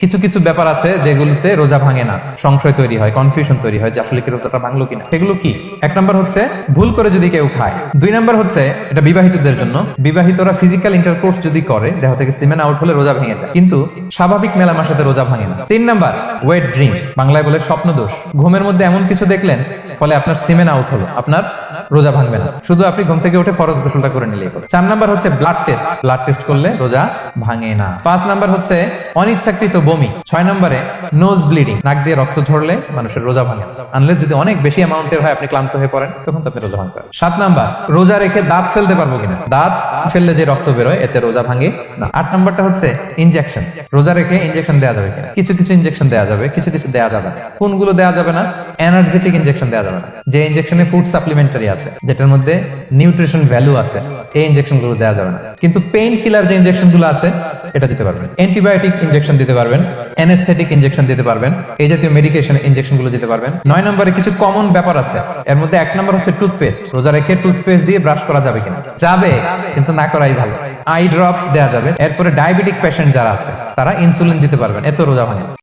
কিছু কিছু ব্যাপার আছে যেগুলোতে রোজা ভাঙে না, সংশয় তৈরি হয়, কনফিউশন তৈরি হয় যে আসলে কি রোজাটা ভাঙলো কিনা। সেগুলো কি? এক নম্বর হচ্ছে ভুল করে যদি কেউ খায়। দুই নম্বর হচ্ছে এটা বিবাহিতদের জন্য, বিবাহিতরা ফিজিক্যাল ইন্টারকোর্স যদি করে দেহ থেকে সিমেন আউট হলে রোজা ভেঙে যায়, কিন্তু স্বাভাবিক মেলামেশাতে রোজা ভাঙে না। তিন নম্বর ওয়েট ড্রিঙ্ক, বাংলায় বলে স্বপ্ন দোষ। ঘুমের মধ্যে এমন কিছু দেখলেন ফলে আপনার সিমেন আউট হলো, আপনার রোজা ভাঙবে না, শুধু আপনি ঘুম থেকে উঠে ফরজ গোসলটা করে নিলেই হলো। চার নাম্বার হচ্ছে ব্লাড টেস্ট, ব্লাড টেস্ট করলে রোজা ভাঙে না। পাঁচ নাম্বার হচ্ছে অনিচ্ছাকৃত বমি। ছয় নম্বরে নোজ ব্লিডিং, নাক দিয়ে রক্ত ঝরলে মানুষের রোজা ভাঙে না, আনলেস যদি অনেক বেশি অ্যামাউন্টের হয়, আপনি ক্লান্ত হয়ে পড়েন, তখন তো আপনি রোজা ভাঙতে পারেন। সাত নাম্বার রোজা রেখে দাঁত ফেলতে পারবো কিনা, দাঁত ফেললে যে রক্ত বেরোয় এতে রোজা ভাঙে না। আট নাম্বারটা হচ্ছে ইনজেকশন, রোজা রেখে ইনজেকশন দেওয়া যাবে কিনা। কিছু কিছু ইনজেকশন দেওয়া যাবে, কিছু কিছু দেওয়া যাবে না। কোনগুলো দেওয়া যাবে না? এনার্জেটিক ইনজেকশন দেওয়া যাবে না, যে ইনজেকশনে ফুড সাপ্লিমেন্টারি আছে, যেটার মধ্যে নিউট্রিশন ভ্যালু আছে, এই ইনজেকশন গুলো দেওয়া যাবে না। কিন্তু পেইন কিলার যে ইনজেকশন গুলো আছে এটা দিতে পারবেন। অ্যান্টিবায়োটিক ইনজেকশন দিতে পারবেন, অ্যানেস্থেটিক ইনজেকশন দিতে পারবেন, এই জাতীয় মেডিকেশন ইনজেকশন গুলো দিতে পারবেন। নয় নম্বরে কিছু কমন ব্যাপার আছে, এর মধ্যে এক নম্বর হচ্ছে টুথপেস্ট। রোজা রেখে টুথপেস্ট দিয়ে ব্রাশ করা যাবে কিনা? যাবে, কিন্তু না করাই ভালো। আই ড্রপ দেওয়া যাবে। এরপরে ডায়াবেটিক পেশেন্ট যারা আছে তারা ইনসুলিন দিতে পারবেন, এত রোজা ভাঙে।